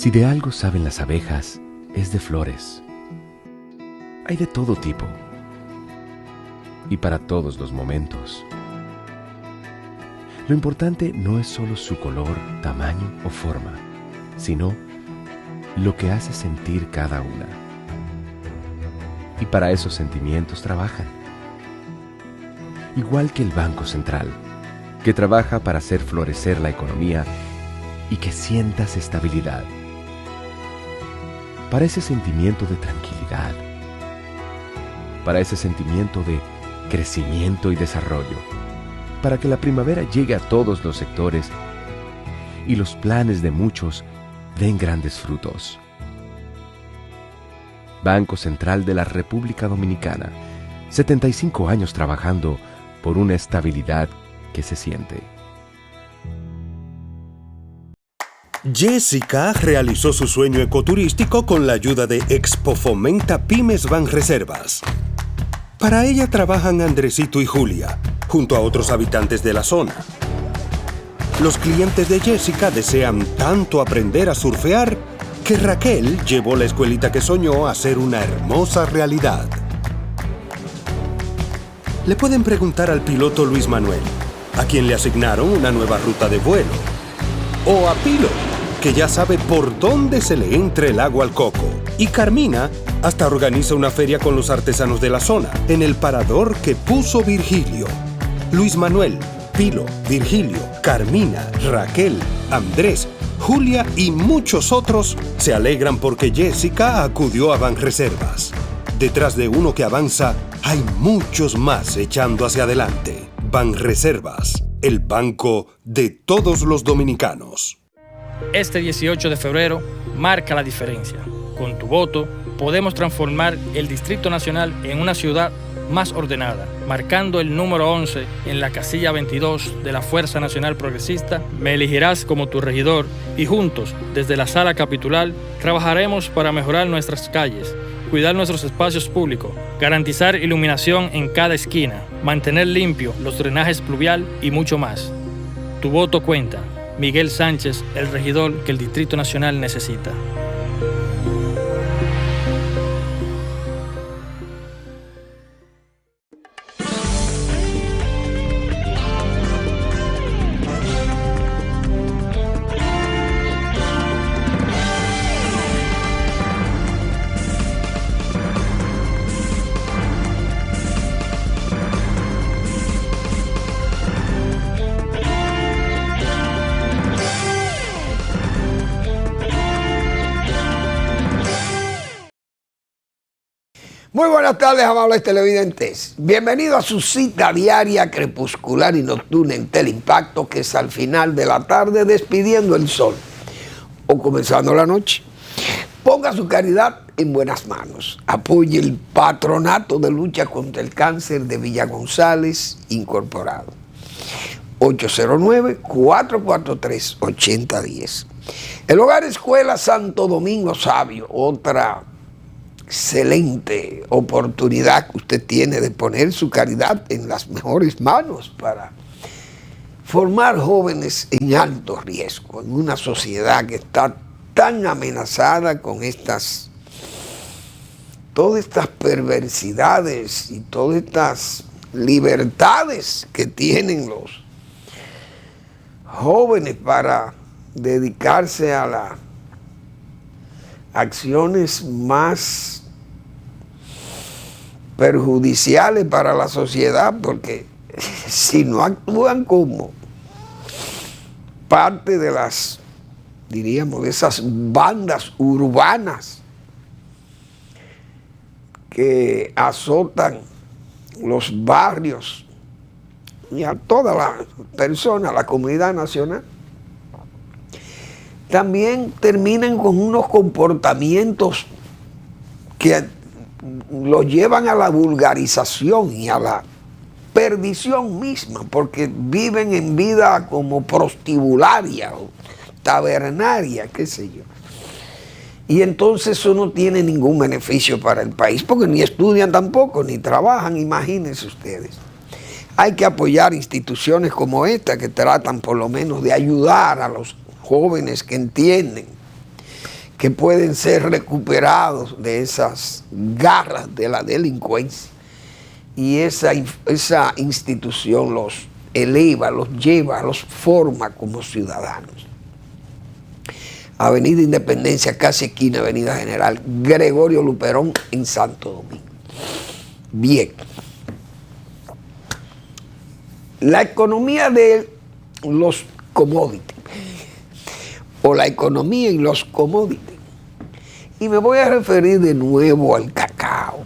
Si de algo saben las abejas, es de flores. Hay de todo tipo y para todos los momentos. Lo importante no es solo su color, tamaño o forma, sino lo que hace sentir cada una. Y para esos sentimientos trabajan. Igual que el Banco Central, que trabaja para hacer florecer la economía y que sientas estabilidad. Para ese sentimiento de tranquilidad. Para ese sentimiento de crecimiento y desarrollo. Para que la primavera llegue a todos los sectores y los planes de muchos den grandes frutos. Banco Central de la República Dominicana, 75 años trabajando por una estabilidad que se siente. Jessica realizó su sueño ecoturístico con la ayuda de Expo Fomenta Pymes Banreservas. Para ella trabajan Andresito y Julia, junto a otros habitantes de la zona. Los clientes de Jessica desean tanto aprender a surfear que Raquel llevó la escuelita que soñó a ser una hermosa realidad. Le pueden preguntar al piloto Luis Manuel, a quien le asignaron una nueva ruta de vuelo. O a Pilo, que ya sabe por dónde se le entra el agua al coco. Y Carmina hasta organiza una feria con los artesanos de la zona, en el parador que puso Virgilio. Luis Manuel, Pilo, Virgilio, Carmina, Raquel, Andrés, Julia y muchos otros se alegran porque Jessica acudió a Banreservas. Detrás de uno que avanza, hay muchos más echando hacia adelante. Banreservas, el banco de todos los dominicanos. Este 18 de febrero marca la diferencia. Con tu voto podemos transformar el Distrito Nacional en una ciudad más ordenada. Marcando el número 11 en la casilla 22 de la Fuerza Nacional Progresista, me elegirás como tu regidor y juntos, desde la sala capitular, trabajaremos para mejorar nuestras calles, cuidar nuestros espacios públicos, garantizar iluminación en cada esquina, mantener limpio los drenajes pluvial y mucho más. Tu voto cuenta. Miguel Sánchez, el regidor que el Distrito Nacional necesita. Muy buenas tardes, amables televidentes. Bienvenidos a su cita diaria, crepuscular y nocturna en Teleimpacto, que es al final de la tarde despidiendo el sol o comenzando la noche. Ponga su caridad en buenas manos. Apoye el Patronato de Lucha contra el Cáncer de Villa González Incorporado. 809-443-8010. El Hogar Escuela Santo Domingo Sabio, otra excelente oportunidad que usted tiene de poner su caridad en las mejores manos para formar jóvenes en alto riesgo, en una sociedad que está tan amenazada con todas estas perversidades y todas estas libertades que tienen los jóvenes para dedicarse a las acciones más perjudiciales para la sociedad, porque si no actúan como parte de las, diríamos, de esas bandas urbanas que azotan los barrios y a toda la persona, la comunidad nacional, también terminan con unos comportamientos que los llevan a la vulgarización y a la perdición misma, porque viven en vida como prostibularia o tabernaria, qué sé yo. Y entonces eso no tiene ningún beneficio para el país, porque ni estudian tampoco, ni trabajan, imagínense ustedes. Hay que apoyar instituciones como esta que tratan por lo menos de ayudar a los jóvenes que entienden que pueden ser recuperados de esas garras de la delincuencia. Y esa institución los eleva, los lleva, los forma como ciudadanos. Avenida Independencia, casi esquina Avenida General Gregorio Luperón en Santo Domingo. Bien. La economía de los commodities, o la economía en los commodities, y me voy a referir de nuevo al cacao.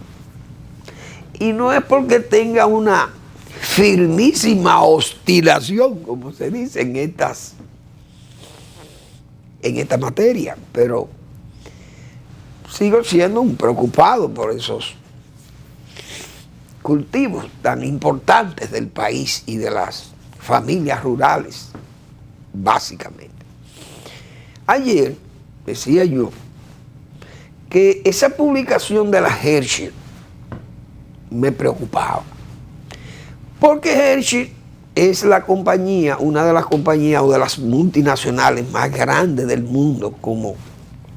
Y no es porque tenga una firmísima oscilación, como se dice en esta materia, pero sigo siendo un preocupado por esos cultivos tan importantes del país y de las familias rurales, básicamente. Ayer decía yo que esa publicación de la Hershey me preocupaba, porque Hershey es la compañía, una de las compañías o de las multinacionales más grandes del mundo como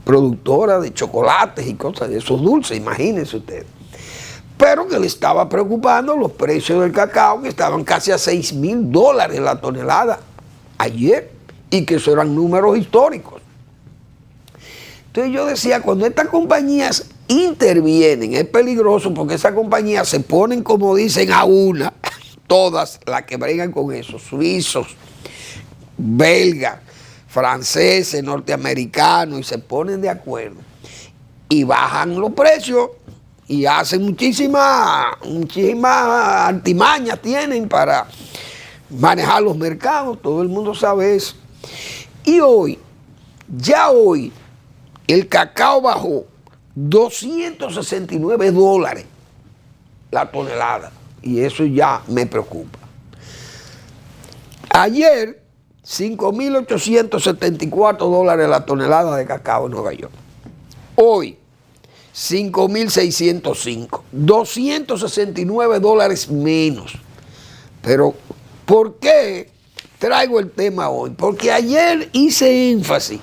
productora de chocolates y cosas de esos dulces, imagínense ustedes. Pero que le estaba preocupando los precios del cacao, que estaban casi a $6,000 la tonelada ayer, y que esos eran números históricos. Entonces yo decía, cuando estas compañías intervienen, es peligroso, porque esas compañías se ponen, como dicen, a una, todas las que bregan con eso, suizos, belgas, franceses, norteamericanos, y se ponen de acuerdo y bajan los precios y hacen muchísimas artimañas tienen para manejar los mercados. Todo el mundo sabe eso. Y hoy, ya hoy, el cacao bajó $269 la tonelada, y eso ya me preocupa. Ayer, $5,874 la tonelada de cacao en Nueva York. Hoy, $5,605, $269 menos. Pero, ¿por qué traigo el tema hoy? Porque ayer hice énfasis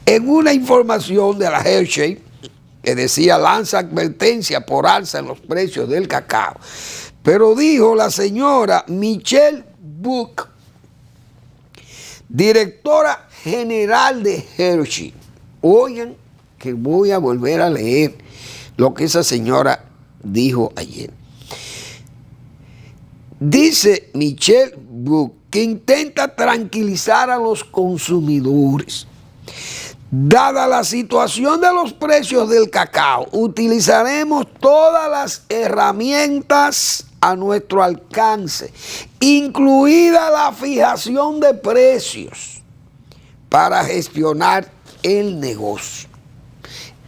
en una información de la Hershey que decía: lanza advertencia por alza en los precios del cacao. Pero dijo la señora Michelle Buck, directora general de Hershey. Oigan, que voy a volver a leer lo que esa señora dijo ayer. Dice Michelle Buck que intenta tranquilizar a los consumidores. Dada la situación de los precios del cacao, utilizaremos todas las herramientas a nuestro alcance, incluida la fijación de precios, para gestionar el negocio.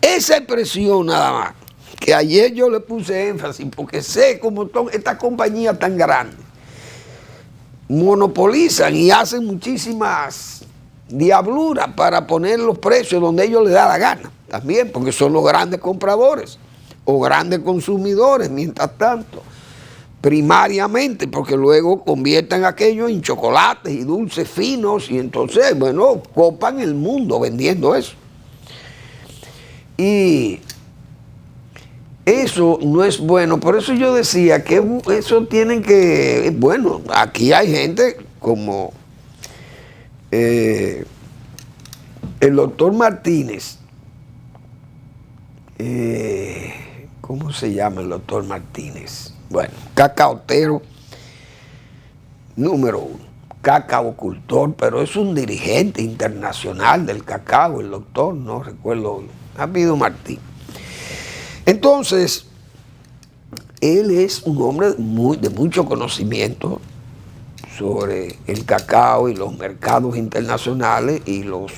Esa expresión nada más, que ayer yo le puse énfasis, porque sé cómo estas compañías tan grandes monopolizan y hacen muchísimas diabluras para poner los precios donde ellos les da la gana, también porque son los grandes compradores o grandes consumidores, mientras tanto, primariamente, porque luego convierten aquello en chocolates y dulces finos, y entonces, bueno, copan el mundo vendiendo eso. Y eso no es bueno. Por eso yo decía que eso tienen que, bueno, aquí hay gente como el doctor Martínez, ¿cómo se llama el doctor Martínez? Bueno, cacaotero número 1, cacaocultor, pero es un dirigente internacional del cacao, el doctor, no recuerdo, Ávido Martín. Entonces, él es un hombre de mucho conocimiento sobre el cacao y los mercados internacionales y los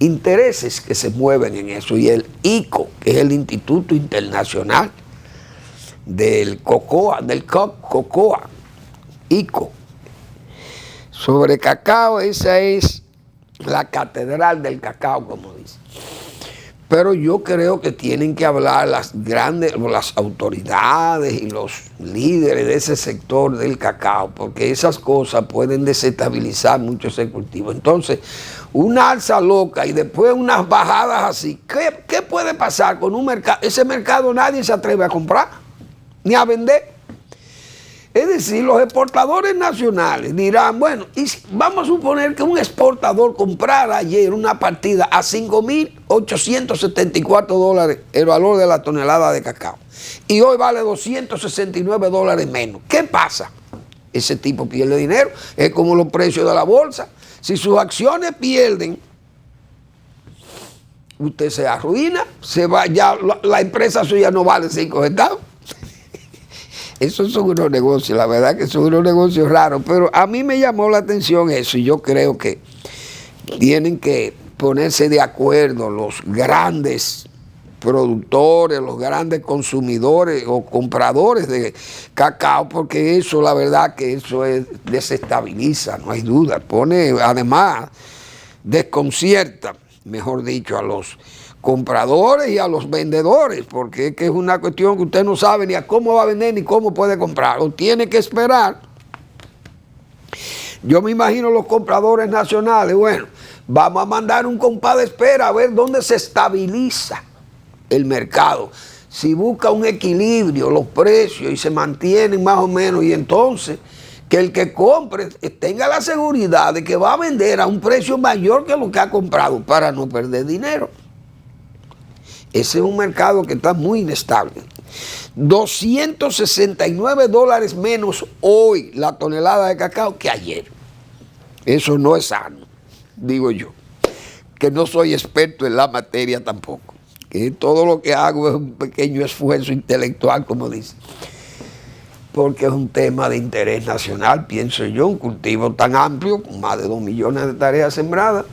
intereses que se mueven en eso. Y el ICO, que es el Instituto Internacional del Cocoa, ICO. Sobre cacao, esa es la catedral del cacao, como dice. Pero yo creo que tienen que hablar las autoridades y los líderes de ese sector del cacao, porque esas cosas pueden desestabilizar mucho ese cultivo. Entonces, una alza loca y después unas bajadas así, ¿qué puede pasar con un mercado? Ese mercado nadie se atreve a comprar ni a vender. Es decir, los exportadores nacionales dirán, bueno, y vamos a suponer que un exportador comprara ayer una partida a $5,874 el valor de la tonelada de cacao y hoy vale $269 menos. ¿Qué pasa? Ese tipo pierde dinero, es como los precios de la bolsa. Si sus acciones pierden, usted se arruina, se va, ya la empresa suya no vale 5 centavos. Esos son unos negocios, la verdad que son unos negocios raros, pero a mí me llamó la atención eso y yo creo que tienen que ponerse de acuerdo los grandes productores, los grandes consumidores o compradores de cacao, porque eso, la verdad que eso desestabiliza, no hay duda, pone, además, desconcierta, mejor dicho, a los compradores y a los vendedores, porque es que es una cuestión que usted no sabe ni a cómo va a vender ni cómo puede comprar, o tiene que esperar. Yo me imagino los compradores nacionales, bueno, vamos a mandar un compás de espera a ver dónde se estabiliza el mercado, si busca un equilibrio, los precios y se mantienen más o menos, y entonces que el que compre tenga la seguridad de que va a vender a un precio mayor que lo que ha comprado para no perder dinero. Ese es un mercado que está muy inestable. $269 menos hoy la tonelada de cacao que ayer. Eso no es sano, digo yo, que no soy experto en la materia tampoco, que todo lo que hago es un pequeño esfuerzo intelectual, como dice, porque es un tema de interés nacional, pienso yo, un cultivo tan amplio, con más de 2 millones de tareas sembradas,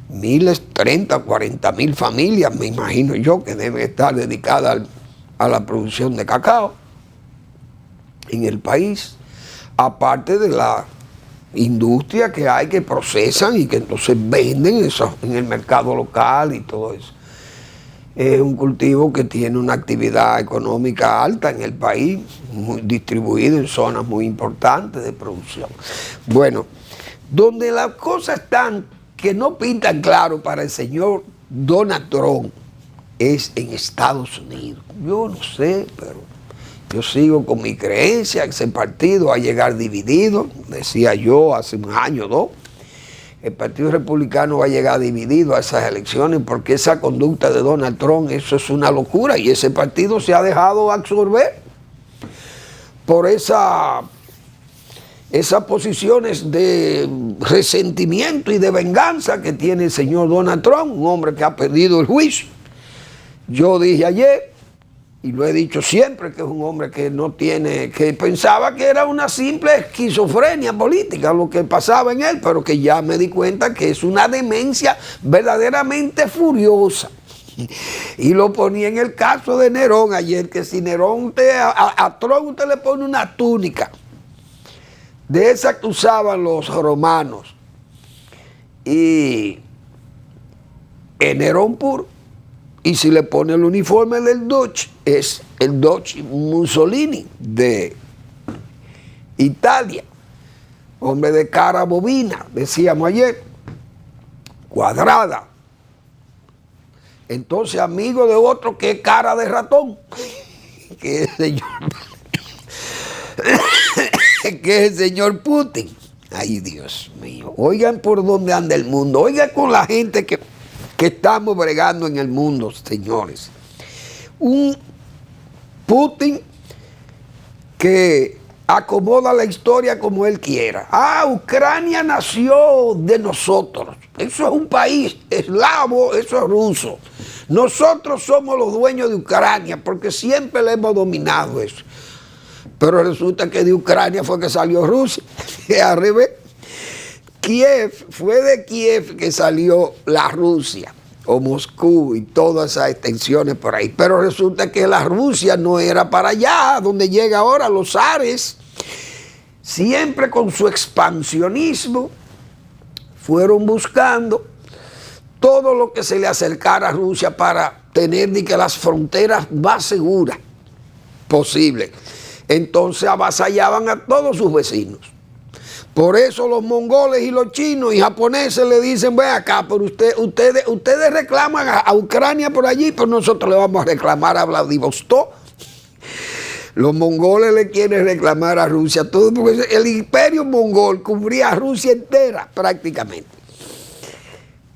miles, 30, 40 mil familias, me imagino yo, que deben estar dedicadas a la producción de cacao en el país, aparte de la industria que hay que procesan y que entonces venden eso en el mercado local y todo eso. Es un cultivo que tiene una actividad económica alta en el país, muy distribuido en zonas muy importantes de producción. Bueno, donde las cosas están que no pintan claro para el señor Donald Trump es en Estados Unidos. Yo no sé, pero yo sigo con mi creencia que ese partido va a llegar dividido, decía yo hace un año o dos. El Partido Republicano va a llegar dividido a esas elecciones porque esa conducta de Donald Trump, eso es una locura, y ese partido se ha dejado absorber por esas posiciones de resentimiento y de venganza que tiene el señor Donald Trump, un hombre que ha perdido el juicio. Yo dije ayer, y lo he dicho siempre, que es un hombre que no tiene, que pensaba que era una simple esquizofrenia política lo que pasaba en él, pero que ya me di cuenta que es una demencia verdaderamente furiosa. Y lo ponía en el caso de Nerón ayer, que si Nerón a Trump usted le pone una túnica de esa que usaban los romanos y en Nerón puro, y si le pone el uniforme del Duce, es el Duce Mussolini de Italia, hombre de cara bovina, decíamos ayer, cuadrada. Entonces amigo de otro que es cara de ratón, que es el señor Putin. Ay, Dios mío, oigan por dónde anda el mundo, oigan con la gente que estamos bregando en el mundo, señores. Un Putin que acomoda la historia como él quiera. Ucrania nació de nosotros. Eso es un país eslavo, eso es ruso. Nosotros somos los dueños de Ucrania porque siempre le hemos dominado eso. Pero resulta que de Ucrania fue que salió Rusia. Al revés. Fue de Kiev que salió la Rusia, o Moscú y todas esas extensiones por ahí. Pero resulta que la Rusia no era para allá, donde llega ahora. Los zares, siempre con su expansionismo, fueron buscando todo lo que se le acercara a Rusia para tener ni que las fronteras más seguras posibles. Entonces avasallaban a todos sus vecinos. Por eso los mongoles y los chinos y japoneses le dicen, ven acá, pero ustedes reclaman a Ucrania por allí, pero nosotros le vamos a reclamar a Vladivostok. Los mongoles le quieren reclamar a Rusia todo, porque el imperio mongol cubría a Rusia entera prácticamente.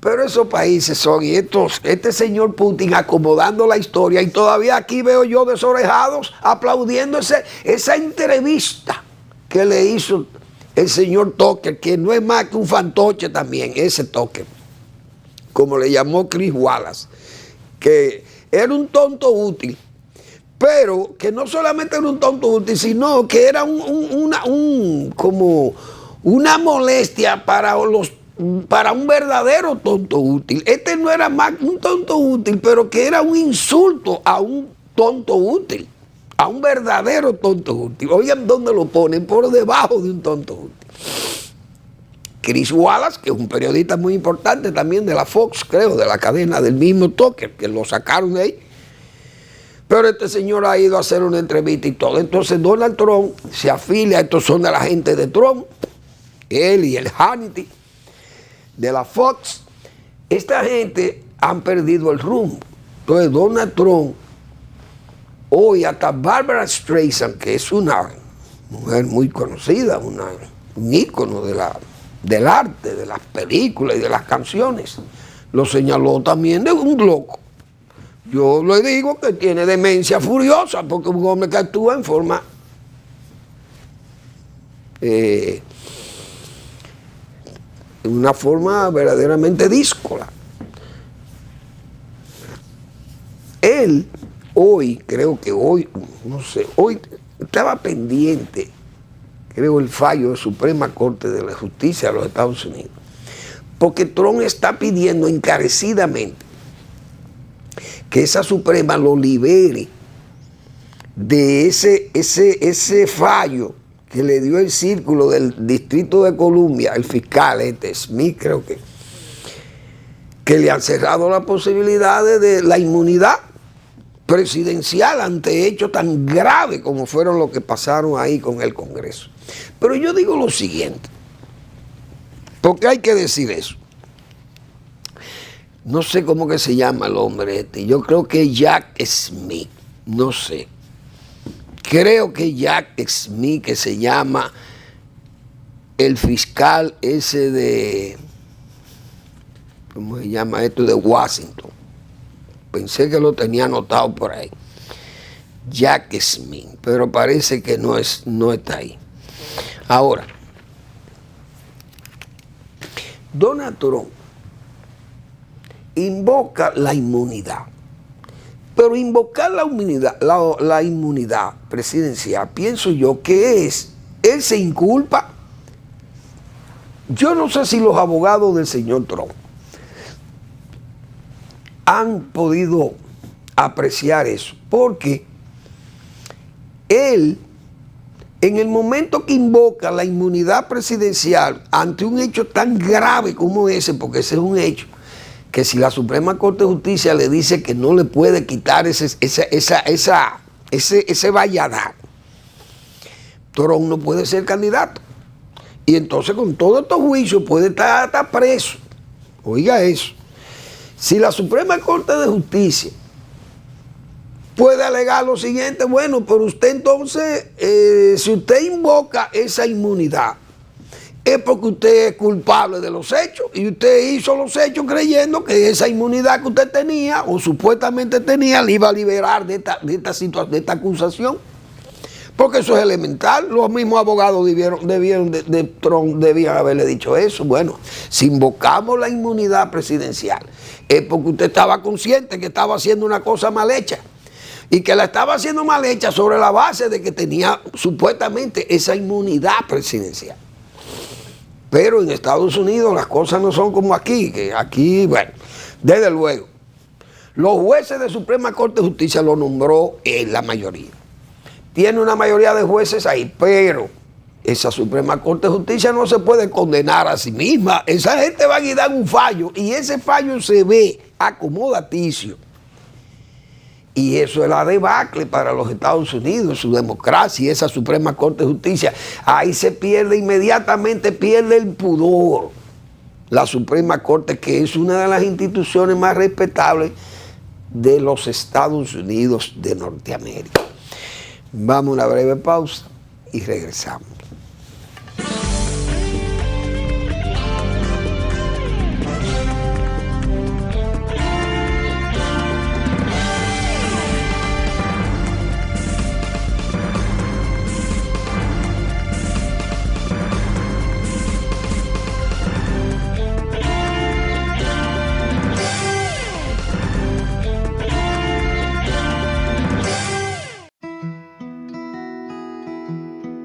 Pero esos países son, y este señor Putin acomodando la historia, y todavía aquí veo yo desorejados aplaudiendo esa entrevista que le hizo el señor Tucker, que no es más que un fantoche también, ese Tucker, como le llamó Chris Wallace, que era un tonto útil, pero que no solamente era un tonto útil, sino que era como una molestia para un verdadero tonto útil. Este no era más un tonto útil, pero que era un insulto a un tonto útil, a un verdadero tonto útil. Oigan dónde lo ponen, por debajo de un tonto útil. Chris Wallace, que es un periodista muy importante también de la Fox, creo, de la cadena del mismo Tucker, que lo sacaron de ahí. Pero este señor ha ido a hacer una entrevista y todo. Entonces Donald Trump se afilia, estos son de la gente de Trump, él y el Hannity de la Fox. Esta gente han perdido el rumbo. Entonces Donald Trump, hoy hasta Barbara Streisand, que es una mujer muy conocida, un ícono del arte, de las películas y de las canciones, lo señaló también de un loco. Yo le digo que tiene demencia furiosa, porque un hombre que actúa en forma una forma verdaderamente díscola. Él hoy, creo que hoy, no sé, hoy estaba pendiente, creo, el fallo de Suprema Corte de la Justicia de los Estados Unidos, porque Trump está pidiendo encarecidamente que esa Suprema lo libere de ese fallo que le dio el Círculo del Distrito de Columbia, el fiscal Smith, creo que le han cerrado la posibilidad de la inmunidad presidencial ante hechos tan graves como fueron los que pasaron ahí con el Congreso. Pero yo digo lo siguiente, porque hay que decir eso. No sé cómo que se llama el hombre este. Yo creo que Jack Smith. No sé. Creo que Jack Smith, que se llama el fiscal ese de... ¿Cómo se llama esto? De Washington. Pensé que lo tenía anotado por ahí. Jack Smith. Pero parece que no está ahí. Ahora, Donald Trump invoca la inmunidad, pero invocar la inmunidad presidencial, pienso yo que él se inculpa. Yo no sé si los abogados del señor Trump han podido apreciar eso, porque él, en el momento que invoca la inmunidad presidencial ante un hecho tan grave como ese, porque ese es un hecho que si la Suprema Corte de Justicia le dice que no le puede quitar ese valladar, Trump no puede ser candidato. Y entonces con todos estos juicios puede estar hasta preso. Oiga eso. Si la Suprema Corte de Justicia puede alegar lo siguiente, bueno, pero usted entonces, si usted invoca esa inmunidad, es porque usted es culpable de los hechos y usted hizo los hechos creyendo que esa inmunidad que usted tenía o supuestamente tenía le iba a liberar de esta acusación, porque eso es elemental. Los mismos abogados debían haberle dicho eso. Bueno, si invocamos la inmunidad presidencial es porque usted estaba consciente que estaba haciendo una cosa mal hecha y que la estaba haciendo mal hecha sobre la base de que tenía supuestamente esa inmunidad presidencial. Pero en Estados Unidos las cosas no son como aquí, que aquí, bueno, desde luego, los jueces de Suprema Corte de Justicia lo nombró la mayoría. Tiene una mayoría de jueces ahí, pero esa Suprema Corte de Justicia no se puede condenar a sí misma. Esa gente va a dar un fallo y ese fallo se ve acomodaticio. Y eso es la debacle para los Estados Unidos, su democracia, esa Suprema Corte de Justicia. Ahí se pierde inmediatamente, pierde el pudor. La Suprema Corte, que es una de las instituciones más respetables de los Estados Unidos de Norteamérica. Vamos a una breve pausa y regresamos.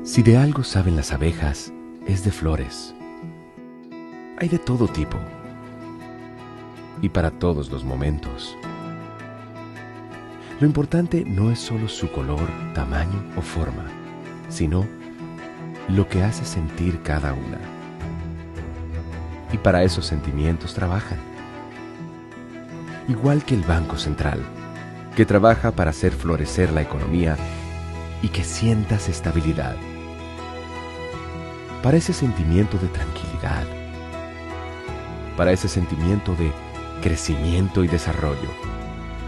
Si de algo saben las abejas, es de flores. Hay de todo tipo y para todos los momentos. Lo importante no es solo su color, tamaño o forma, sino lo que hace sentir cada una. Y para esos sentimientos trabajan. Igual que el Banco Central, que trabaja para hacer florecer la economía y que sientas estabilidad. Para ese sentimiento de tranquilidad, para ese sentimiento de crecimiento y desarrollo,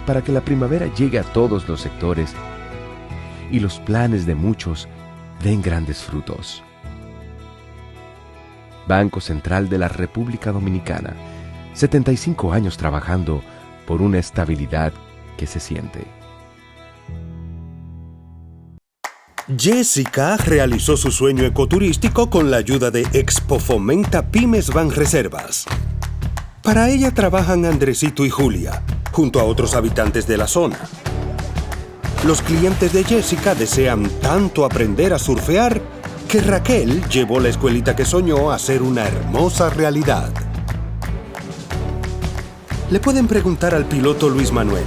para que la primavera llegue a todos los sectores y los planes de muchos den grandes frutos. Banco Central de la República Dominicana, 75 años trabajando por una estabilidad que se siente. Jessica realizó su sueño ecoturístico con la ayuda de Expo Fomenta Pymes Banreservas. Para ella trabajan Andresito y Julia, junto a otros habitantes de la zona. Los clientes de Jessica desean tanto aprender a surfear que Raquel llevó la escuelita que soñó a ser una hermosa realidad. Le pueden preguntar al piloto Luis Manuel,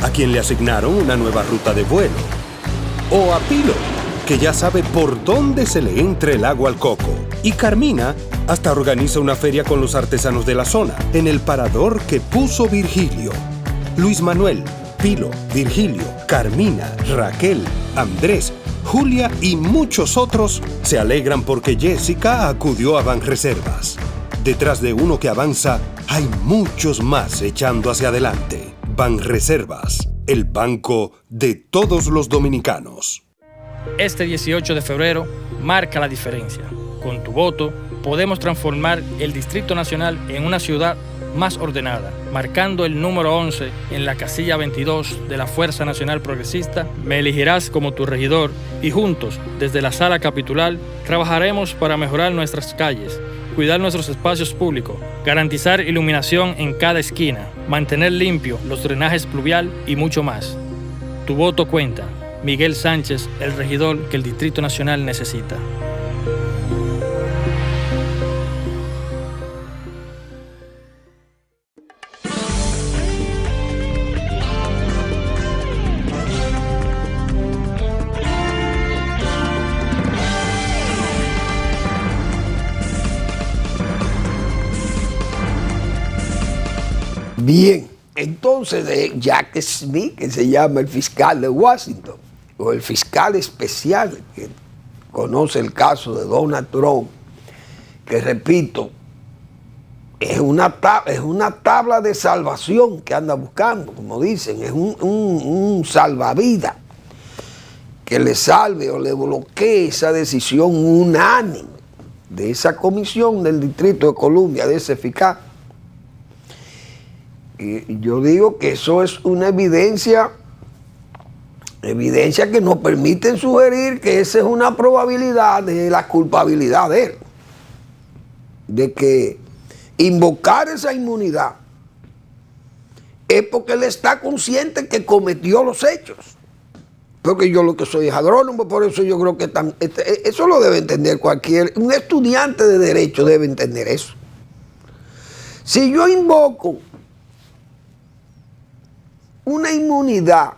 a quien le asignaron una nueva ruta de vuelo, o a Pilo, que ya sabe por dónde se le entra el agua al coco. Y Carmina hasta organiza una feria con los artesanos de la zona, en el parador que puso Virgilio. Luis Manuel, Pilo, Virgilio, Carmina, Raquel, Andrés, Julia y muchos otros se alegran porque Jessica acudió a Banreservas. Detrás de uno que avanza, hay muchos más echando hacia adelante. Banreservas, el banco de todos los dominicanos. Este 18 de febrero marca la diferencia. Con tu voto podemos transformar el Distrito Nacional en una ciudad más ordenada. Marcando el número 11 en la casilla 22 de la Fuerza Nacional Progresista, me elegirás como tu regidor y juntos, desde la sala capitular, trabajaremos para mejorar nuestras calles, cuidar nuestros espacios públicos, garantizar iluminación en cada esquina, mantener limpio los drenajes pluvial y mucho más. Tu voto cuenta. Miguel Sánchez, el regidor que el Distrito Nacional necesita. Bien, entonces de Jack Smith, que se llama el fiscal de Washington, o el fiscal especial que conoce el caso de Donald Trump, que repito, es una tabla de salvación que anda buscando, como dicen, es un salvavidas que le salve o le bloquee esa decisión unánime de esa comisión del Distrito de Columbia, de ese fiscal. Y yo digo que eso es una evidencia que nos permiten sugerir que esa es una probabilidad de la culpabilidad de él, de que invocar esa inmunidad es porque él está consciente que cometió los hechos. Porque yo lo que soy es agrónomo, por eso yo creo que eso lo debe entender un estudiante de derecho debe entender eso. Si yo invoco una inmunidad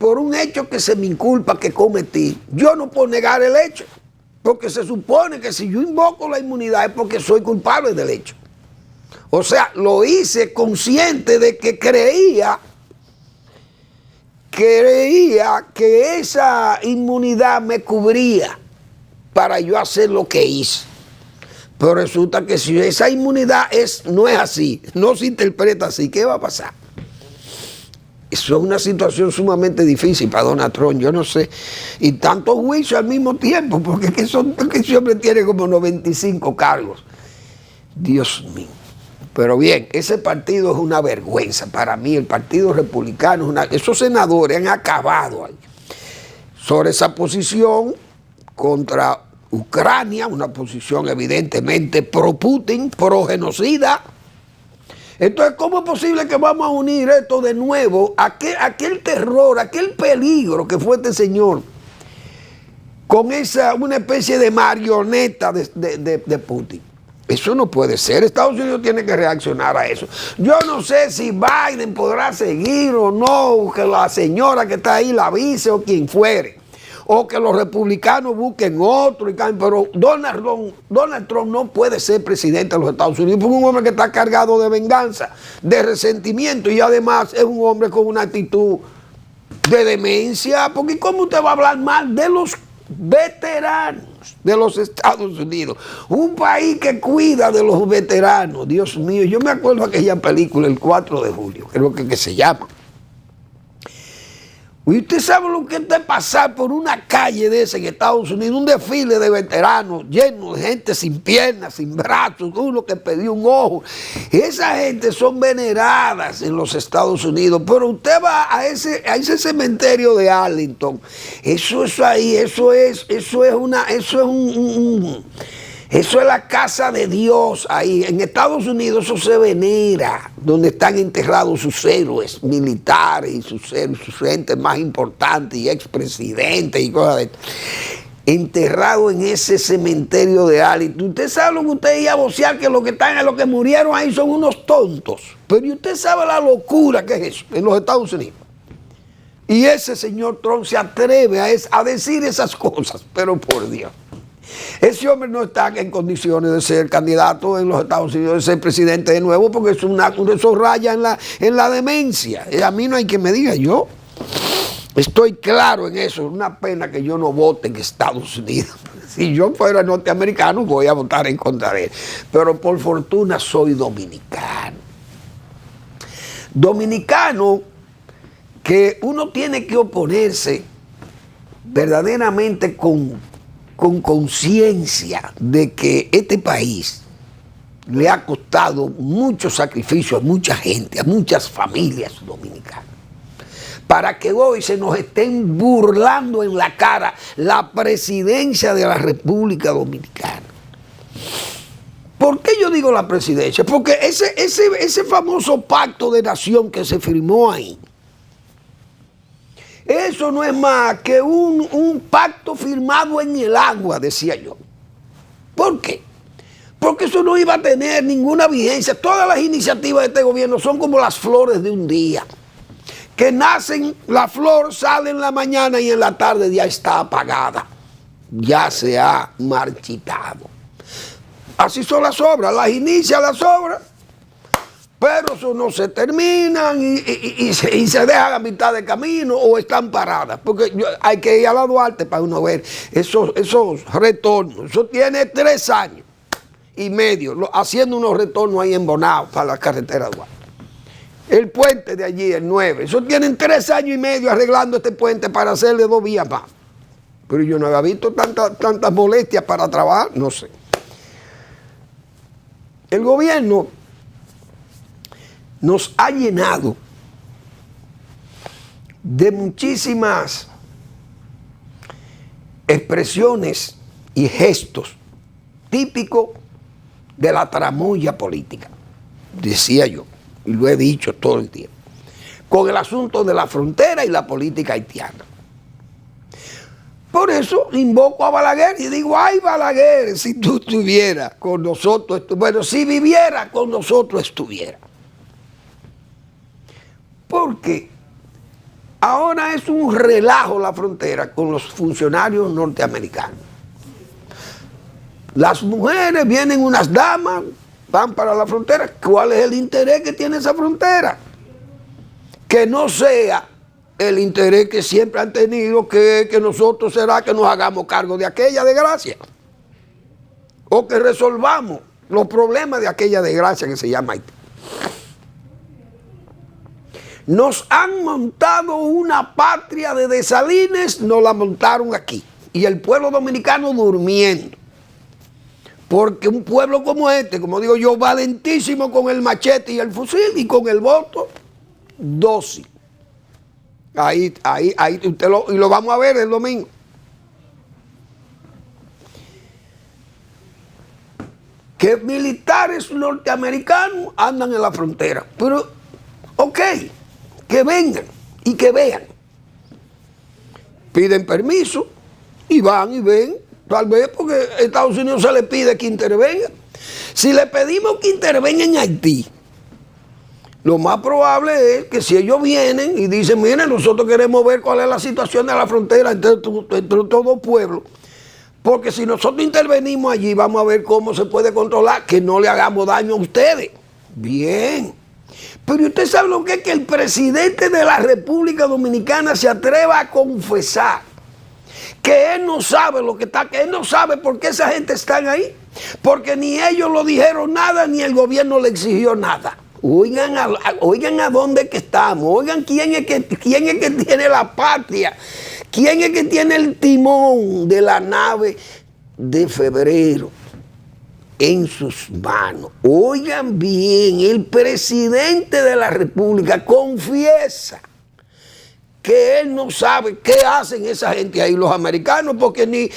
por un hecho que se me inculpa que cometí, yo no puedo negar el hecho, porque se supone que si yo invoco la inmunidad es porque soy culpable del hecho. O sea, lo hice consciente de que creía que esa inmunidad me cubría para yo hacer lo que hice. Pero resulta que si esa inmunidad no es así, no se interpreta así, ¿qué va a pasar? Eso es una situación sumamente difícil para Donald Trump, yo no sé. Y tantos juicios al mismo tiempo, porque ese hombre tiene como 95 cargos. Dios mío. Pero bien, ese partido es una vergüenza para mí, el Partido Republicano, esos senadores han acabado ahí sobre esa posición contra Ucrania, una posición evidentemente pro-Putin, pro-genocida. Entonces, ¿cómo es posible que vamos a unir esto de nuevo, aquel terror, aquel peligro que fue este señor, con una especie de marioneta de Putin? Eso no puede ser. Estados Unidos tiene que reaccionar a eso. Yo no sé si Biden podrá seguir o no, que la señora que está ahí la avise o quien fuere, o que los republicanos busquen otro, pero Donald Trump no puede ser presidente de los Estados Unidos porque es un hombre que está cargado de venganza, de resentimiento, y además es un hombre con una actitud de demencia, porque ¿cómo usted va a hablar mal de los veteranos de los Estados Unidos? Un país que cuida de los veteranos. Dios mío, yo me acuerdo de aquella película, El 4 de julio, creo que se llama. Y usted sabe lo que es de pasar por una calle de esa en Estados Unidos, un desfile de veteranos lleno de gente sin piernas, sin brazos, uno que perdió un ojo. Esa gente son veneradas en los Estados Unidos, pero usted va a ese cementerio de Arlington, eso es la casa de Dios ahí. En Estados Unidos eso se venera, donde están enterrados sus héroes militares y sus gentes más importantes y expresidentes y cosas de esto. Enterrado en ese cementerio de Arlington. Usted sabe lo que usted iba a vocear, que los que murieron ahí son unos tontos. Pero usted sabe la locura que es eso en los Estados Unidos. Y ese señor Trump se atreve a decir esas cosas, pero por Dios. Ese hombre no está en condiciones de ser candidato en los Estados Unidos, de ser presidente de nuevo, porque eso raya en la demencia. A mí no hay que me diga, yo estoy claro en eso. Es una pena que yo no vote en Estados Unidos. Si yo fuera norteamericano, voy a votar en contra de él. Pero por fortuna soy dominicano. Dominicano que uno tiene que oponerse verdaderamente con conciencia de que este país le ha costado mucho sacrificio a mucha gente, a muchas familias dominicanas, para que hoy se nos estén burlando en la cara la presidencia de la República Dominicana. ¿Por qué yo digo la presidencia? Porque ese famoso pacto de nación que se firmó ahí, eso no es más que un pacto firmado en el agua, decía yo. ¿Por qué? Porque eso no iba a tener ninguna vigencia. Todas las iniciativas de este gobierno son como las flores de un día, que nacen, la flor sale en la mañana y en la tarde ya está apagada, ya se ha marchitado. Así son las obras, las inicia las obras, pero eso no se terminan y se dejan a mitad de camino o están paradas. Porque hay que ir a la Duarte para uno ver esos retornos. Eso tiene 3 años y medio haciendo unos retornos ahí en Bonao para la carretera de Duarte. El puente de allí, el 9. Eso tienen 3 años y medio arreglando este puente para hacerle 2 vías más. Pero yo no había visto tantas molestias para trabajar, no sé. El gobierno nos ha llenado de muchísimas expresiones y gestos típicos de la tramoya política, decía yo, y lo he dicho todo el tiempo, con el asunto de la frontera y la política haitiana. Por eso invoco a Balaguer y digo, ay Balaguer, si tú estuvieras con nosotros, bueno, si viviera con nosotros estuviera. Porque Ahora es un relajo la frontera con los funcionarios norteamericanos. Las mujeres, vienen unas damas, van para la frontera. ¿Cuál es el interés que tiene esa frontera? Que no sea el interés que siempre han tenido, que nosotros será que nos hagamos cargo de aquella desgracia. O que resolvamos los problemas de aquella desgracia que se llama Haití. Nos han montado una patria de desalines, nos la montaron aquí. Y el pueblo dominicano durmiendo. Porque un pueblo como este, como digo yo, valentísimo con el machete y el fusil y con el voto, dócil. Ahí usted lo vamos a ver el domingo. Que militares norteamericanos andan en la frontera. Pero, ok, que vengan y que vean. Piden permiso y van y ven. Tal vez porque a Estados Unidos se le pide que intervenga. Si le pedimos que intervenga en Haití, lo más probable es que si ellos vienen y dicen, miren, nosotros queremos ver cuál es la situación de la frontera entre todo pueblo, porque si nosotros intervenimos allí, vamos a ver cómo se puede controlar, que no le hagamos daño a ustedes. Bien. Pero usted sabe lo que es que el presidente de la República Dominicana se atreva a confesar que él no sabe lo que está, que él no sabe por qué esa gente está ahí, porque ni ellos lo dijeron nada, ni el gobierno le exigió nada. Oigan a dónde que estamos, oigan quién es que tiene la patria, quién es que tiene el timón de la nave de Febrero en sus manos. Oigan bien, el presidente de la República confiesa que él no sabe qué hacen esa gente ahí, los americanos, porque ni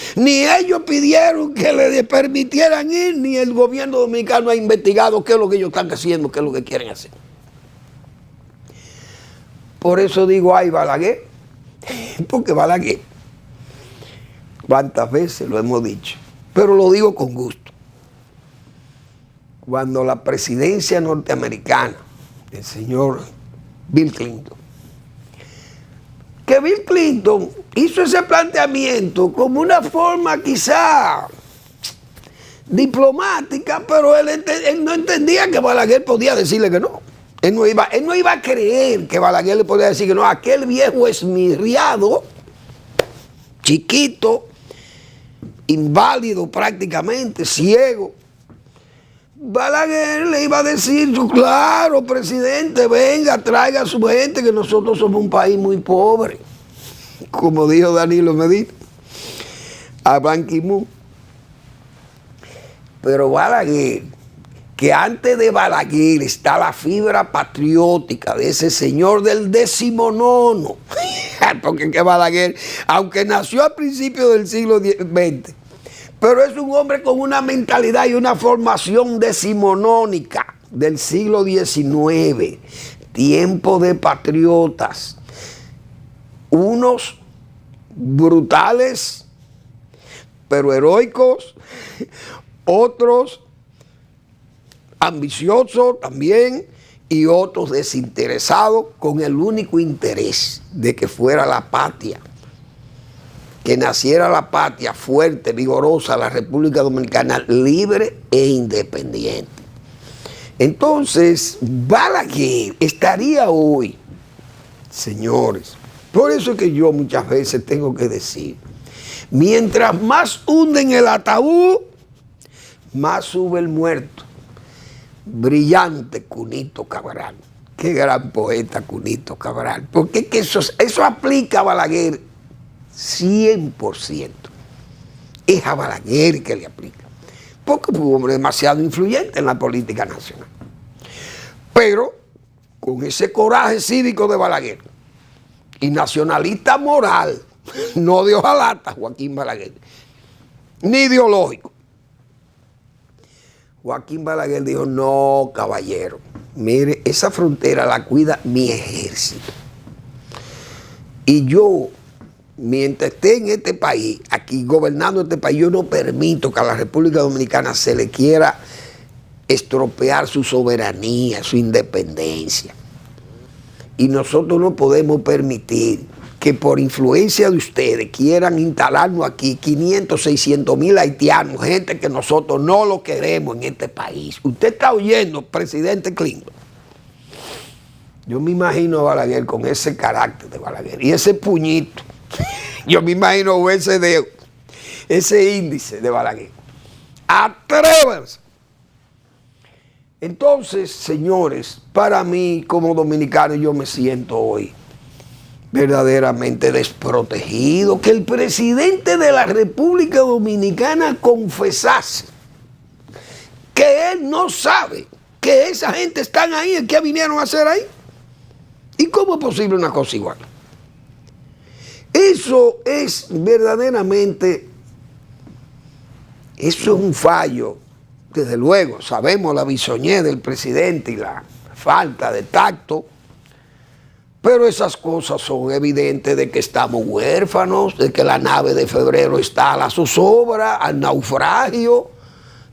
ellos pidieron que le permitieran ir, ni el gobierno dominicano ha investigado qué es lo que ellos están haciendo, qué es lo que quieren hacer. Por eso digo, ay, Balaguer, porque Balaguer, cuántas veces lo hemos dicho, pero lo digo con gusto. Cuando la presidencia norteamericana, el señor Bill Clinton, que Bill Clinton hizo ese planteamiento como una forma quizá diplomática, pero él no entendía que Balaguer podía decirle que no. Él no iba a creer que Balaguer le podía decir que no. Aquel viejo esmirriado, chiquito, inválido prácticamente, ciego. Balaguer le iba a decir, claro, presidente, venga, traiga a su gente, que nosotros somos un país muy pobre, como dijo Danilo Medina a Ban Ki-moon. Pero Balaguer, que antes de Balaguer está la fibra patriótica de ese señor del 19º, porque que Balaguer, aunque nació a principios del siglo XX, pero es un hombre con una mentalidad y una formación decimonónica del siglo XIX, tiempo de patriotas, unos brutales, pero heroicos, otros ambiciosos también, y otros desinteresados con el único interés de que fuera la patria, que naciera la patria fuerte, vigorosa, la República Dominicana libre e independiente. Entonces, Balaguer estaría hoy, señores, por eso es que yo muchas veces tengo que decir, mientras más hunden el ataúd, más sube el muerto. Brillante Cunito Cabral, qué gran poeta Cunito Cabral, porque es que eso aplica a Balaguer 100%. Es a Balaguer que le aplica, porque fue un hombre demasiado influyente en la política nacional. Pero con ese coraje cívico de Balaguer y nacionalista moral, no de hojalata Joaquín Balaguer, ni ideológico, Joaquín Balaguer dijo, no, caballero, mire, esa frontera la cuida mi ejército. Y yo, mientras esté en este país, aquí gobernando este país, yo no permito que a la República Dominicana se le quiera estropear su soberanía, su independencia. Y nosotros no podemos permitir que por influencia de ustedes quieran instalarnos aquí 500, 600 mil haitianos, gente que nosotros no lo queremos en este país. Usted está oyendo, presidente Clinton. Yo me imagino a Balaguer con ese carácter de Balaguer y ese puñito. Yo me imagino ese dedo, ese índice de Balaguer. Atrévanse. Entonces, señores, para mí como dominicano yo me siento hoy verdaderamente desprotegido. Que el presidente de la República Dominicana confesase que él no sabe que esa gente están ahí, ¿qué vinieron a hacer ahí? ¿Y cómo es posible una cosa igual? Eso es verdaderamente, eso es un fallo. Desde luego, sabemos la bisoñez del presidente y la falta de tacto, pero esas cosas son evidentes de que estamos huérfanos, de que la nave de Febrero está a la zozobra, al naufragio.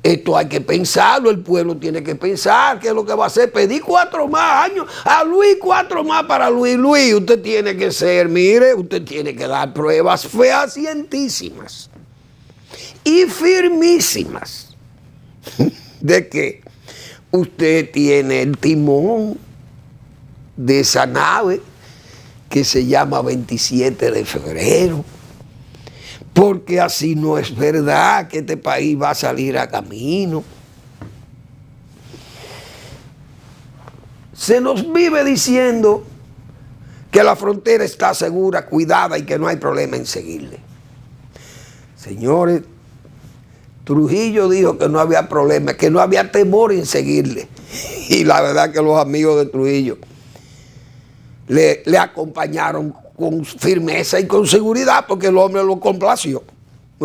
Esto hay que pensarlo, el pueblo tiene que pensar qué es lo que va a hacer. Pedí 4 más años, a Luis 4 más para Luis. Luis, usted tiene que ser, mire, usted tiene que dar pruebas fehacientísimas y firmísimas de que usted tiene el timón de esa nave que se llama 27 de febrero. Porque así no es verdad que este país va a salir a camino. Se nos vive diciendo que la frontera está segura, cuidada y que no hay problema en seguirle. Señores, Trujillo dijo que no había problema, que no había temor en seguirle. Y la verdad que los amigos de Trujillo le acompañaron con firmeza y con seguridad, porque el hombre lo complació.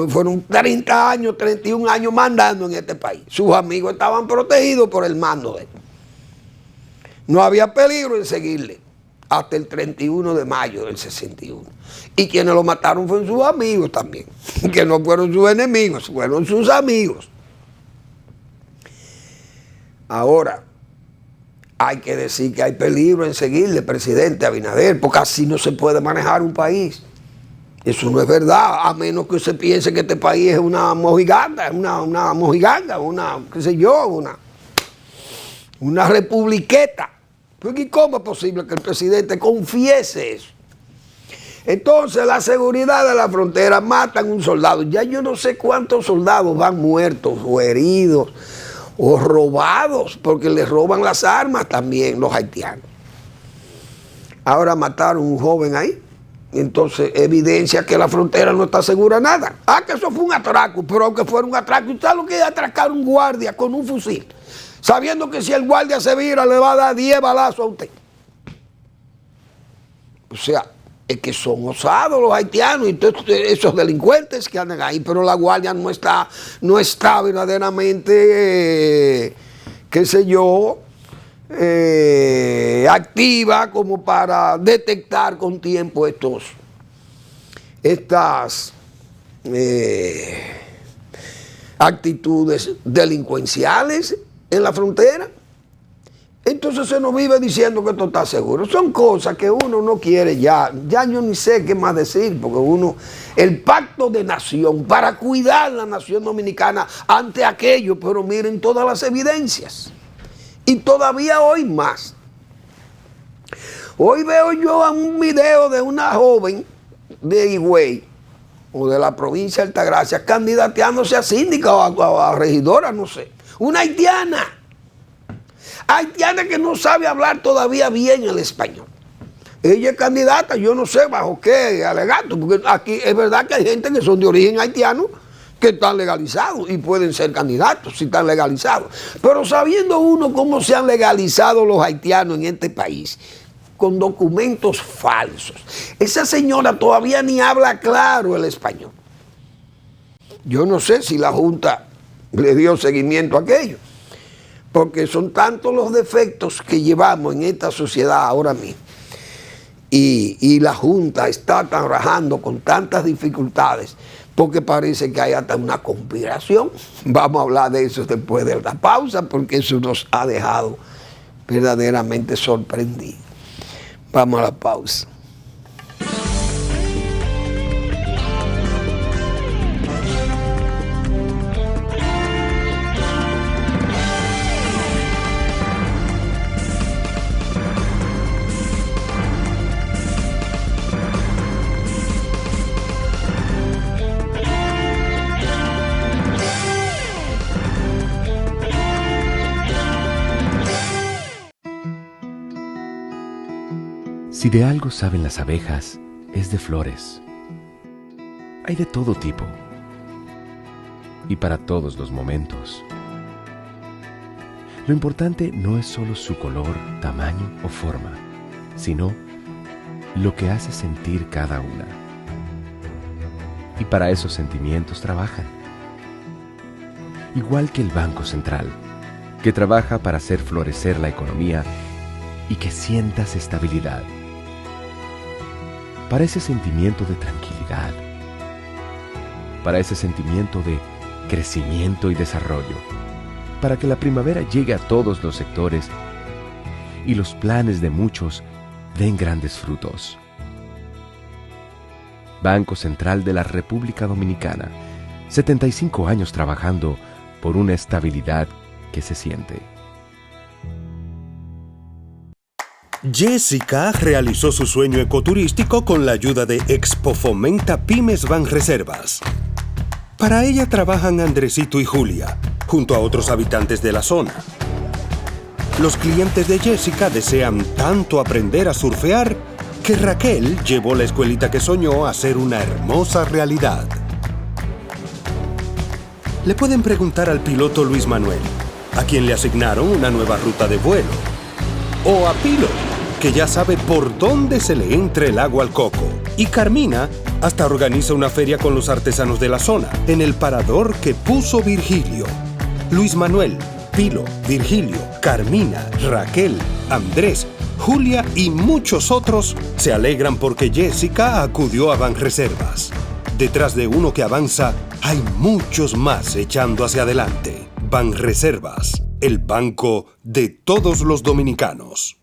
Fueron 30 años, 31 años mandando en este país. Sus amigos estaban protegidos por el mando de él. No había peligro en seguirle hasta el 31 de mayo del 61. Y quienes lo mataron fueron sus amigos también, que no fueron sus enemigos, fueron sus amigos. Ahora, hay que decir que hay peligro en seguirle, presidente Abinader, porque así no se puede manejar un país. Eso no es verdad, a menos que usted piense que este país es una mojiganga, qué sé yo, una republiqueta. Porque ¿cómo es posible que el presidente confiese eso? Entonces, la seguridad de la frontera, matan un soldado. Ya yo no sé cuántos soldados van muertos o heridos o robados, porque les roban las armas también los haitianos. Ahora mataron a un joven ahí, entonces evidencia que la frontera no está segura nada. Que eso fue un atraco, pero aunque fuera un atraco, ¿usted lo que es atracar a un guardia con un fusil? Sabiendo que si el guardia se vira le va a dar 10 balazos a usted. O sea, es que son osados los haitianos y todos esos delincuentes que andan ahí, pero la guardia no está verdaderamente, qué sé yo, activa como para detectar con tiempo estas actitudes delincuenciales en la frontera. Entonces se nos vive diciendo que esto está seguro. Son cosas que uno no quiere ya yo ni sé qué más decir, porque el pacto de nación para cuidar la nación dominicana ante aquello, pero miren todas las evidencias. Y todavía hoy más. Hoy veo yo un video de una joven de Higüey, o de la provincia de Altagracia, candidateándose a síndica o a regidora, no sé. Una haitiana que no sabe hablar todavía bien el español. Ella es candidata, yo no sé bajo qué alegato, porque aquí es verdad que hay gente que son de origen haitiano que están legalizados y pueden ser candidatos si están legalizados. Pero sabiendo uno cómo se han legalizado los haitianos en este país, con documentos falsos. Esa señora todavía ni habla claro el español. Yo no sé si la Junta le dio seguimiento a aquello, porque son tantos los defectos que llevamos en esta sociedad ahora mismo. Y la Junta está trabajando con tantas dificultades, porque parece que hay hasta una conspiración. Vamos a hablar de eso después de la pausa, porque eso nos ha dejado verdaderamente sorprendidos. Vamos a la pausa. Si de algo saben las abejas, es de flores. Hay de todo tipo y para todos los momentos. Lo importante no es solo su color, tamaño o forma, sino lo que hace sentir cada una. Y para esos sentimientos trabajan. Igual que el Banco Central, que trabaja para hacer florecer la economía y que sientas estabilidad. Para ese sentimiento de tranquilidad, para ese sentimiento de crecimiento y desarrollo, para que la primavera llegue a todos los sectores y los planes de muchos den grandes frutos. Banco Central de la República Dominicana, 75 años trabajando por una estabilidad que se siente. Jessica realizó su sueño ecoturístico con la ayuda de Expo Fomenta Pymes Banreservas. Para ella trabajan Andresito y Julia, junto a otros habitantes de la zona. Los clientes de Jessica desean tanto aprender a surfear que Raquel llevó la escuelita que soñó a ser una hermosa realidad. Le pueden preguntar al piloto Luis Manuel, a quien le asignaron una nueva ruta de vuelo, o a Pilo, que ya sabe por dónde se le entra el agua al coco. Y Carmina hasta organiza una feria con los artesanos de la zona, en el parador que puso Virgilio. Luis Manuel, Pilo, Virgilio, Carmina, Raquel, Andrés, Julia y muchos otros se alegran porque Jessica acudió a Banreservas. Detrás de uno que avanza, hay muchos más echando hacia adelante. Banreservas, el banco de todos los dominicanos.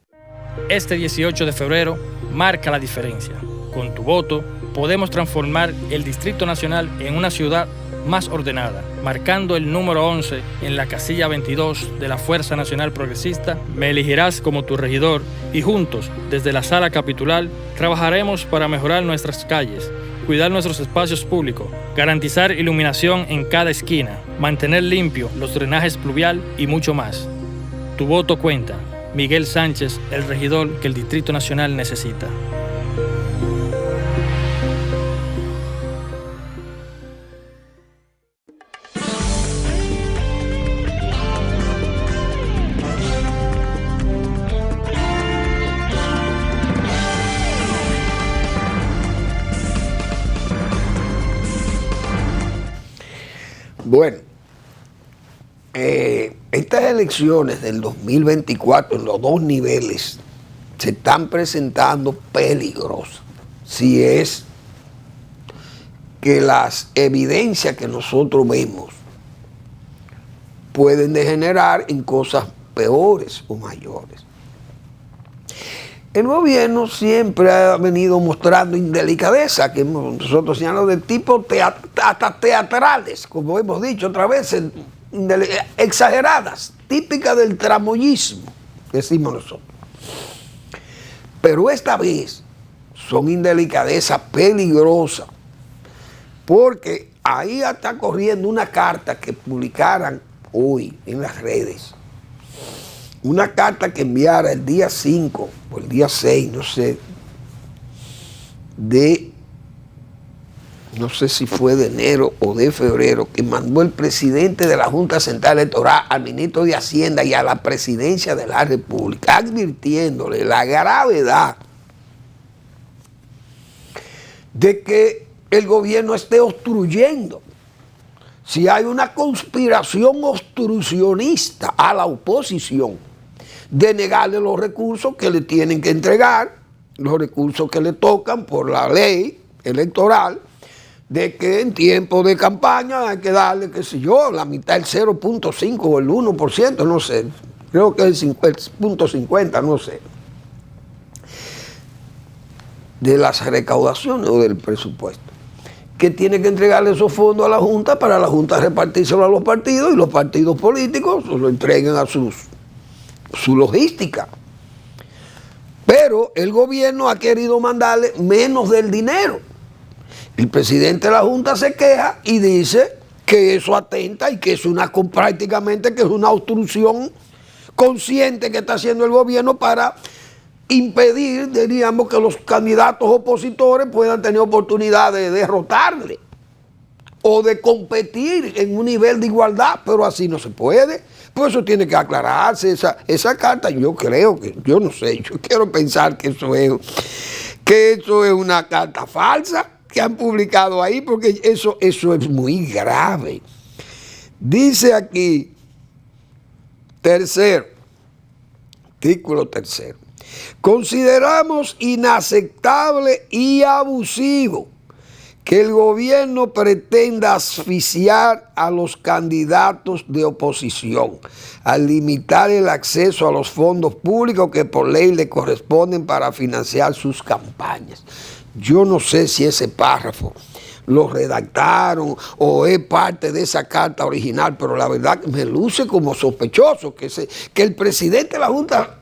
Este 18 de febrero marca la diferencia. Con tu voto podemos transformar el Distrito Nacional en una ciudad más ordenada, marcando el número 11 en la casilla 22 de la Fuerza Nacional Progresista. Me elegirás como tu regidor y juntos, desde la sala capitular, trabajaremos para mejorar nuestras calles, cuidar nuestros espacios públicos, garantizar iluminación en cada esquina, mantener limpio los drenajes pluvial y mucho más. Tu voto cuenta. Miguel Sánchez, el regidor que el Distrito Nacional necesita. Bueno, estas elecciones del 2024 en los dos niveles se están presentando peligrosas. Si es que las evidencias que nosotros vemos pueden degenerar en cosas peores o mayores. El gobierno siempre ha venido mostrando indelicadeza, que nosotros señalamos de tipo hasta teatrales, como hemos dicho otra vez, exageradas, típicas del tramoyismo, decimos nosotros. Pero esta vez son indelicadezas peligrosas, porque ahí está corriendo una carta que publicaran hoy en las redes. Una carta que enviara el día 5 o el día 6, no sé si fue de enero o de febrero, que mandó el presidente de la Junta Central Electoral al ministro de Hacienda y a la presidencia de la República, advirtiéndole la gravedad de que el gobierno esté obstruyendo. Si hay una conspiración obstruccionista a la oposición de negarle los recursos que le tienen que entregar, los recursos que le tocan por la ley electoral, de que en tiempo de campaña hay que darle, qué sé yo, la mitad, el 0.5 o el 1%, no sé, creo que el 0.50, no sé. de las recaudaciones o del presupuesto, que tiene que entregarle esos fondos a la Junta para la Junta repartírselo a los partidos y los partidos políticos lo entreguen a su logística. Pero el gobierno ha querido mandarle menos del dinero. El presidente de la Junta se queja y dice que eso atenta y que es prácticamente que es una obstrucción consciente que está haciendo el gobierno para impedir, diríamos, que los candidatos opositores puedan tener oportunidad de derrotarle o de competir en un nivel de igualdad, pero así no se puede. Pues eso tiene que aclararse, esa carta. Yo creo que, yo no sé, yo quiero pensar que eso es una carta falsa que han publicado ahí, porque eso es muy grave. Dice aquí, artículo tercero. Consideramos inaceptable y abusivo que el gobierno pretenda asfixiar a los candidatos de oposición al limitar el acceso a los fondos públicos que por ley le corresponden para financiar sus campañas. Yo no sé si ese párrafo lo redactaron o es parte de esa carta original, pero la verdad me luce como sospechoso que el presidente de la Junta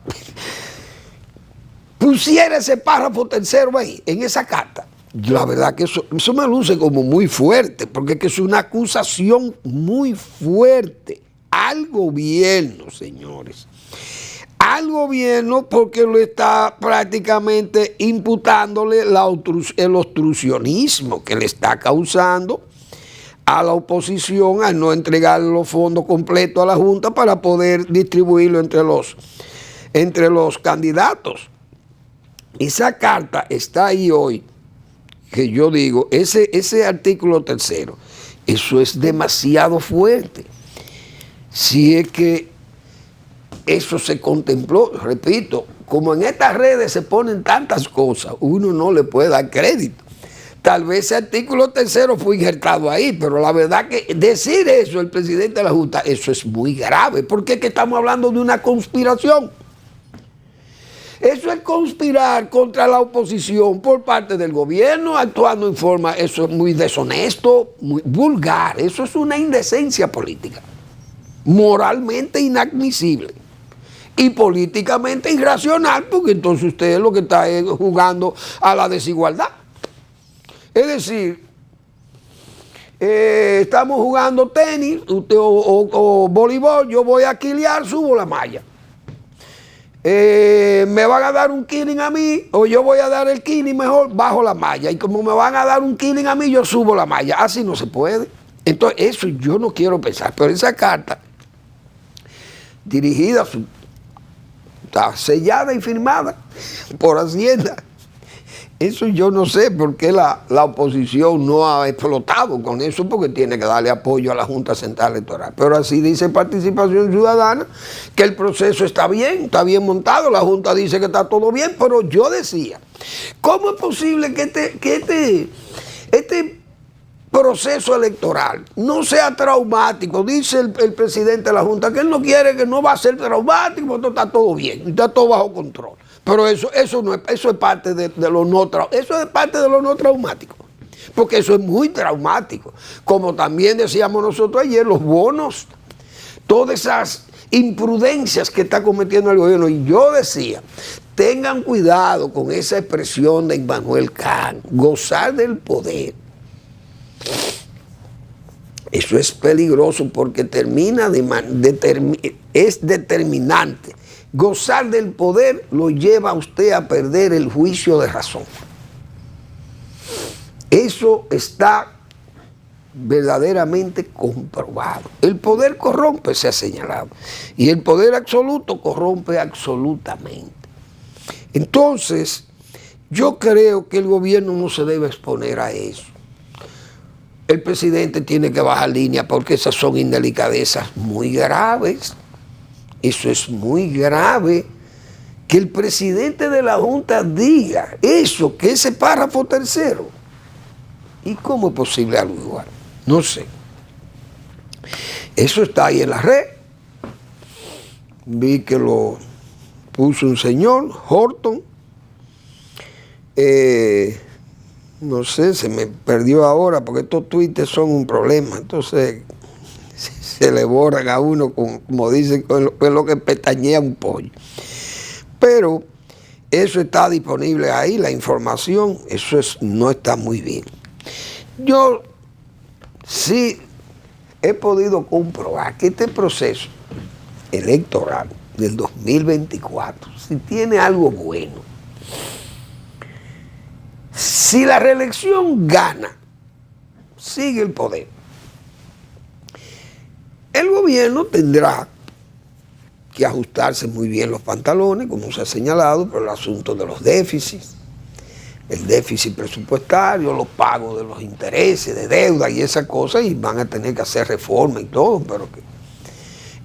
pusiera ese párrafo tercero ahí, en esa carta. La verdad que eso me luce como muy fuerte, porque es una acusación muy fuerte al gobierno, señores. Al gobierno, porque lo está prácticamente imputándole el obstruccionismo que le está causando a la oposición al no entregar los fondos completos a la Junta para poder distribuirlo entre los candidatos. Esa carta está ahí hoy, que yo digo, ese artículo tercero, eso es demasiado fuerte. Si es que eso se contempló, repito, como en estas redes se ponen tantas cosas, uno no le puede dar crédito. Tal vez ese artículo tercero fue injertado ahí, pero la verdad que decir eso el presidente de la Junta, eso es muy grave, porque es que estamos hablando de una conspiración. Eso es conspirar contra la oposición por parte del gobierno, actuando en forma, eso es muy deshonesto, muy vulgar, eso es una indecencia política, moralmente inadmisible y políticamente irracional, porque entonces usted lo que está es jugando a la desigualdad. Es decir, estamos jugando tenis o voleibol, yo voy a quiliar, subo la malla. Me van a dar un killing a mí, o yo voy a dar el killing mejor, bajo la malla. Y como me van a dar un killing a mí, yo subo la malla. Así no se puede. Entonces, eso yo no quiero pensar. Pero esa carta, dirigida, está sellada y firmada por Hacienda. Eso yo no sé por qué la oposición no ha explotado con eso, porque tiene que darle apoyo a la Junta Central Electoral. Pero así dice Participación Ciudadana, que el proceso está bien montado, la Junta dice que está todo bien, pero yo decía, ¿cómo es posible que este proceso electoral no sea traumático? Dice el presidente de la Junta que él no quiere, que no va a ser traumático, porque está todo bien, está todo bajo control. Pero eso es parte de lo no traumático, porque eso es muy traumático. Como también decíamos nosotros ayer, los bonos, todas esas imprudencias que está cometiendo el gobierno. Y yo decía, tengan cuidado con esa expresión de Immanuel Kant, gozar del poder. Eso es peligroso porque es determinante. Gozar del poder lo lleva a usted a perder el juicio de razón. Eso está verdaderamente comprobado. El poder corrompe, se ha señalado, y el poder absoluto corrompe absolutamente. Entonces, yo creo que el gobierno no se debe exponer a eso. El presidente tiene que bajar línea porque esas son indelicadezas muy graves. Eso es muy grave, que el presidente de la Junta diga eso, que ese párrafo tercero. ¿Y cómo es posible algo igual? No sé. Eso está ahí en la red. Vi que lo puso un señor, Horton, no sé, se me perdió ahora porque estos tweets son un problema. Entonces se le borran a uno, como dicen, con lo que pestañea un pollo. Pero eso está disponible ahí, la información, no está muy bien. Yo sí he podido comprobar que este proceso electoral del 2024, si tiene algo bueno, si la reelección gana, sigue el poder. El gobierno tendrá que ajustarse muy bien los pantalones, como se ha señalado, por el asunto de los déficits, el déficit presupuestario, los pagos de los intereses, de deuda y esas cosas, y van a tener que hacer reforma y todo,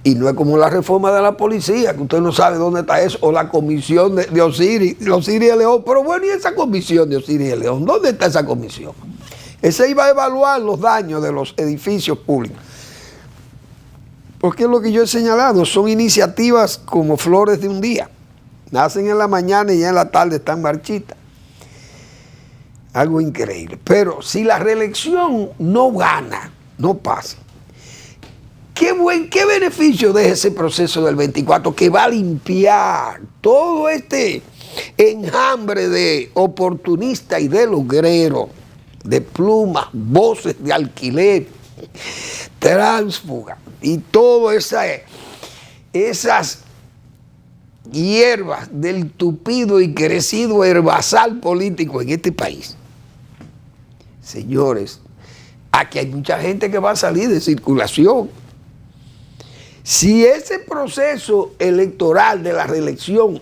y no es como la reforma de la policía, que usted no sabe dónde está eso, o la comisión de Osiris de León. Pero bueno, ¿y esa comisión de Osiris de León? ¿Dónde está esa comisión? Esa iba a evaluar los daños de los edificios públicos. Porque es lo que yo he señalado, son iniciativas como flores de un día. Nacen en la mañana y ya en la tarde están marchitas. Algo increíble. Pero si la reelección no gana, no pasa. ¿Qué beneficio deja ese proceso del 24 que va a limpiar todo este enjambre de oportunistas y de logreros, de plumas, voces de alquiler, tránsfugas y todas esas hierbas del tupido y crecido herbazal político en este país? Señores, aquí hay mucha gente que va a salir de circulación. Si ese proceso electoral de la reelección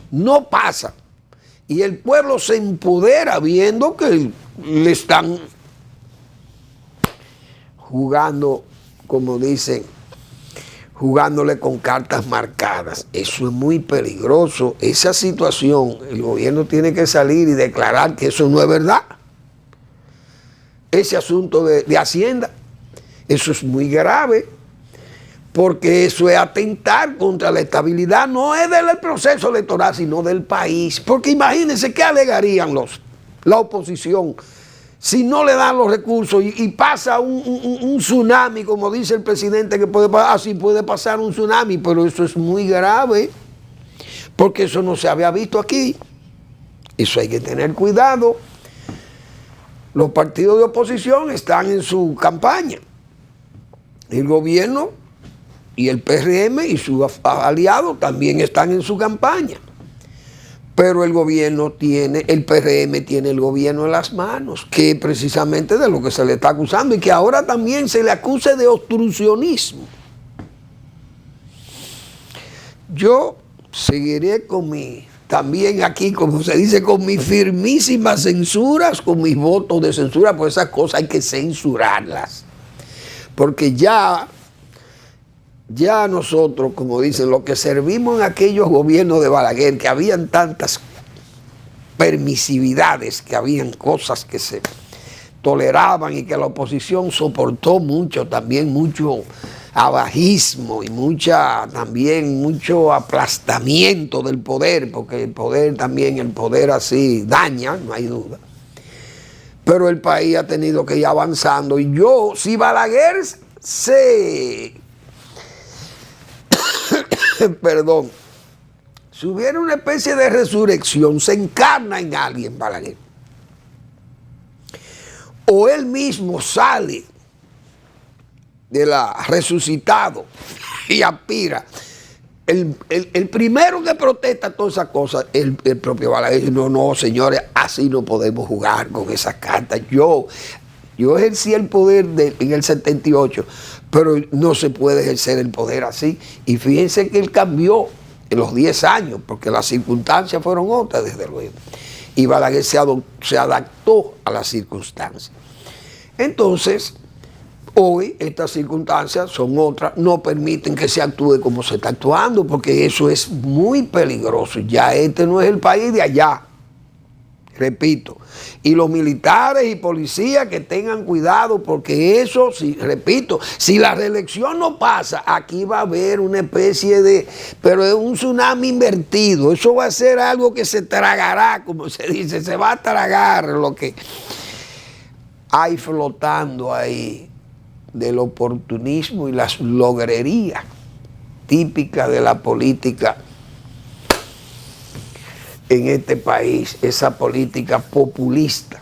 no pasa y el pueblo se empodera viendo que le están jugando, como dicen, jugándole con cartas marcadas, eso es muy peligroso. Esa situación, el gobierno tiene que salir y declarar que eso no es verdad. Ese asunto de Hacienda, eso es muy grave. Porque eso es atentar contra la estabilidad, no es del proceso electoral, sino del país. Porque imagínense qué alegarían la oposición si no le dan los recursos y pasa un tsunami, como dice el presidente, que así puede pasar un tsunami, pero eso es muy grave, porque eso no se había visto aquí. Eso hay que tener cuidado. Los partidos de oposición están en su campaña. El gobierno y el PRM y sus aliados también están en su campaña. Pero el gobierno el PRM tiene el gobierno en las manos, que es precisamente de lo que se le está acusando y que ahora también se le acuse de obstruccionismo. Yo seguiré también aquí, como se dice, con mis firmísimas censuras, con mis votos de censura, pues esas cosas hay que censurarlas. Porque ya nosotros, como dicen, los que servimos en aquellos gobiernos de Balaguer, que habían tantas permisividades, que habían cosas que se toleraban y que la oposición soportó mucho, también mucho abajismo y también mucho aplastamiento del poder, porque el poder así daña, no hay duda. Pero el país ha tenido que ir avanzando y si Balaguer si hubiera una especie de resurrección, se encarna en alguien, Balaguer, o él mismo sale resucitado y aspira, el primero que protesta todas esas cosas, el propio Balaguer dice, no, señores, así no podemos jugar con esas cartas. Yo ejercí el poder en el 78, pero no se puede ejercer el poder así. Y fíjense que él cambió en los 10 años, porque las circunstancias fueron otras, desde luego. Y Balaguer se adaptó a las circunstancias. Entonces, hoy estas circunstancias son otras, no permiten que se actúe como se está actuando, porque eso es muy peligroso. Ya este no es el país de allá. repito, y los militares y policías que tengan cuidado, porque eso, repito, si la reelección no pasa, aquí va a haber una especie de, pero es un tsunami invertido, eso va a ser algo que se tragará, como se dice, se va a tragar lo que hay flotando ahí del oportunismo y las logrerías típicas de la política en este país, esa política populista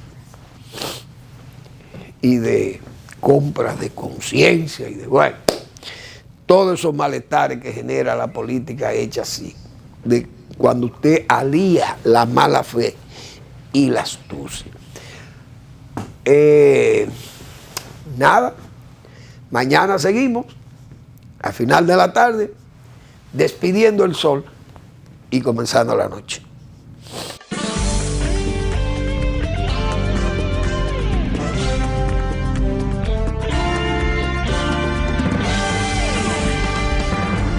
y de compras de conciencia y de, bueno, todos esos malestares que genera la política hecha así, de cuando usted alía la mala fe y la astucia. Nada, mañana seguimos, al final de la tarde, despidiendo el sol y comenzando la noche.